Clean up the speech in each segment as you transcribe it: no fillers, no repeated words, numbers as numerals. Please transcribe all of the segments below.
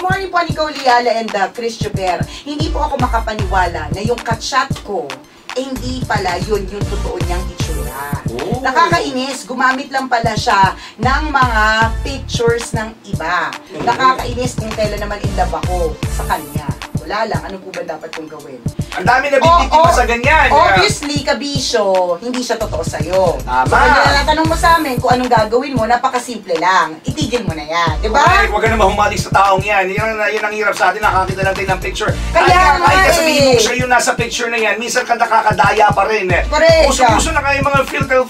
morning po, Nicole Liala and Chris Chuper. Hindi po ako makapaniwala na yung kachat ko, hindi pala yun yung totoo niyang itsura. Oh. Nakakainis, gumamit lang pala siya ng mga pictures ng iba. Nakakainis kung kailan naman in love ako sa kanya. Wala lang, ano po ba dapat kong gawin? Ang dami na bibiktima sa ganyan. Obviously, kabisyo, hindi siya totoo sa'yo. Tama. So, kung natanong mo sa amin kung anong gagawin mo, napakasimple lang. Itigil mo na yan, di ba? Correct. Huwag ka na mahumaling sa taong yan. Yan ang hirap sa atin, nakakita lang tayo ng picture. Kaya kahit sabihin mo siya yung nasa picture na yan, minsan ka nakakadaya pa rin eh. Correct. Uso na kayo mga filter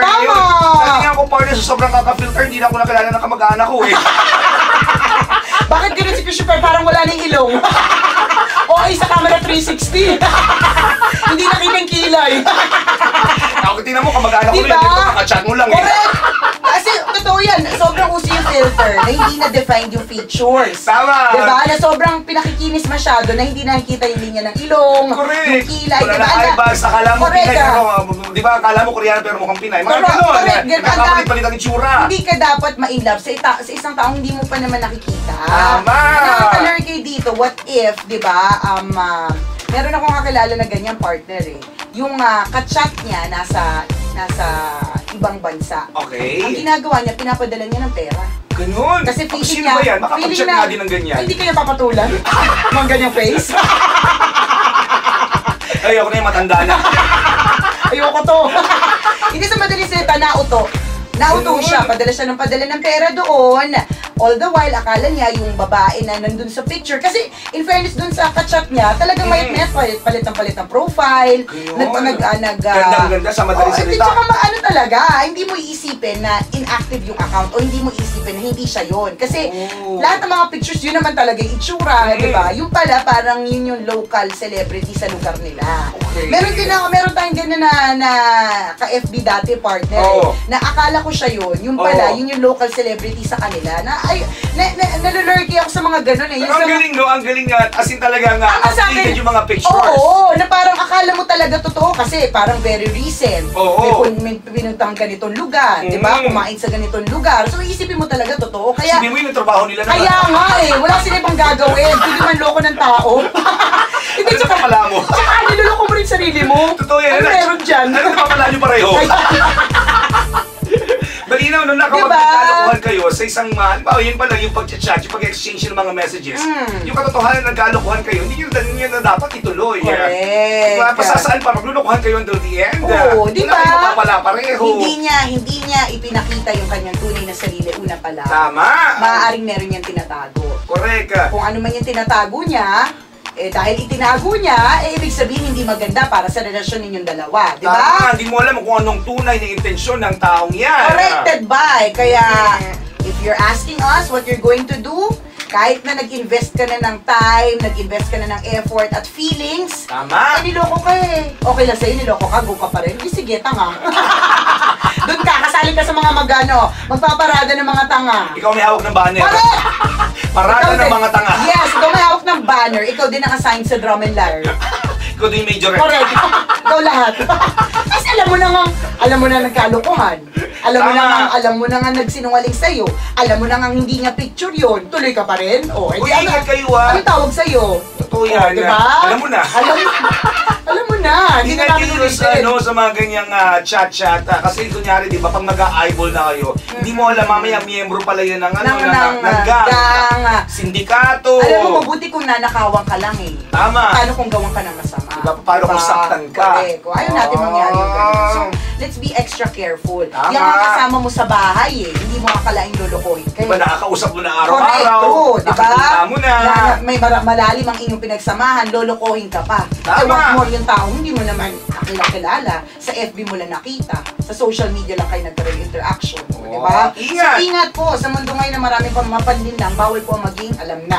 Tama. na yun. Dati nga ako partner sa sobrang kaka-filter, hindi na ako nakilala ng kamag-anak ko eh. Bakit ganun si Christopher? Parang wala nang ilong. O ay sa camera 360. Hindi nakita yung kilay. Ako, tingnan mo, kamag-anak ko diba? yun, nakachat mo lang eh. Correct! Kasi totoo yan, sobrang uso yung filter na hindi na-defined yung features. Tama! Diba? Na sobrang pinakikinis masyado na hindi nakikita yung linya ng ilong, yung kilay. Wala diba? na eyebars, akala mo correct, Pinay, pero diba, akala mo Koreano pero mukhang Pinay. Mga correct, ganun, nakapalit-palit ang itsura. Hindi ka dapat ma-inlove sa isang taong hindi mo pa naman nakikita. Tama! Nakaka-learn kayo dito, what if, diba, meron akong kakilala na ganyang partner eh. Yung kachat niya nasa ibang bansa. Okay. Ang ginagawa niya, pinapadala niya ng pera. Ganun? Kasi feeling sino niya, ba yan? Makapag-chat nga din ng ganyan. Hindi kaya papatulan? Mga ganyang face? Ayoko na yung matanda na. Ayoko to. Hindi sa madaling salita, nauto siya, padala siya ng pera doon. All the while, akala niya yung babae na nandun sa picture. Kasi, in fairness dun sa kachat niya, talagang palit ng profile. Ganda sa madaling salita. Tsaka ano talaga, hindi mo iisipin na inactive yung account o hindi mo iisipin na hindi siya yun. Kasi, lahat ng mga pictures, yun naman talaga yung itsura, di ba? Yung pala, parang yun yung local celebrity sa lugar nila. Okay. Meron tayong ganyan na ka-FB dati partner. Na akala ko siya yun. Yung pala, yun yung local celebrity sa kanila. Nalulurky ako sa mga ganun eh. Pero ang galing no, ang galing nga. As in talaga nga, updated yung mga pictures. Oo, na parang akala mo talaga totoo kasi parang very recent. May pinuntang ganitong lugar, di ba? Kumain sa ganitong lugar. So iisipin mo talaga totoo. Kaya, isipin mo yung trabaho nila naman. Kaya nga eh, wala sila ibang gagawin. Hindi man loko ng tao. Hindi, tsaka pala mo. Tsaka niloloko mo rin sarili mo. Totoo yan. Ano meron dyan? Ano pa pala nyo pareho? Malinaw nung nakapagkalokohan kayo sa isang yun pala yung pag-chat, yung pag-exchange ng mga messages. Yung katotohanan na nagkalokohan kayo, hindi nyo na dapat ituloy. Correct. Diba? Pasasaan pa, maglulukohan kayo until the end. Oo, di ba? Wala kayo mapapala pareho. Hindi niya ipinakita yung kanyang tunay na sarili una pala. Tama. Maaaring meron niyang tinatago. Correct. Kung ano man yung tinatago niya, dahil itinago niya, ibig sabihin hindi maganda para sa relasyon ninyong dalawa, di ba? Hindi mo alam kung anong tunay na intensyon ng taong yan. Corrected by. Kaya, if you're asking us what you're going to do, kahit na nag-invest ka na ng time, nag-invest ka na ng effort at feelings, niloko ka eh. Okay lang sa'yo, niloko ka, go ka pa rin. Sige, tanga. Doon ka, kasali ka sa mga magpaparada ng mga tanga. Ikaw may hawak ng banner. Correct! Parada ng mga tanga. Yes, ikaw may hawak ng banner. Ikaw din naka-assign sa drum and lyre. Ikaw din yung major. Correct. Ikaw lahat. Kasi alam mo na nagkalokohan. Alam mo na nga nagsinungaling sa'yo. Alam mo na nga hindi nga picture yon. Tuloy ka pa rin. Ingat kayo Anong tawag sa'yo? Totoo yan. Diba? Alam mo na. Alam mo na. Hindi na kayo sa mga ganyang chat-chat. Kasi kunyari, di ba, pag nag-eyeball na kayo, hindi mo alam, mamaya miyembro pala yan ng gang. Sindikato. Alam mo, mabuti kung nanakawan ka lang eh. Tama. Paano kung gawan ka ng masama? Diba, paano kung saktan ka? Correct. Ayaw natin mangyari yung ganun. So, let's be extra careful. Tama. Yung mga kasama mo sa bahay eh, hindi mo akalaing lulukohin kayo. Diba, nakakausap mo na araw-araw. Correct, diba? Nakakita mo na. May malalim ang inyong pinagsamahan, lulukohin ka pa. Tama. What more yung tao, hindi mo naman kilala. Sa FB mo lang nakita. Sa social media lang kayo nagkaroon interaction. Diba? Ingat! So, ingat po. Sa mundo ngayon na maraming pang mapanlinlang, bawal po maging alam na.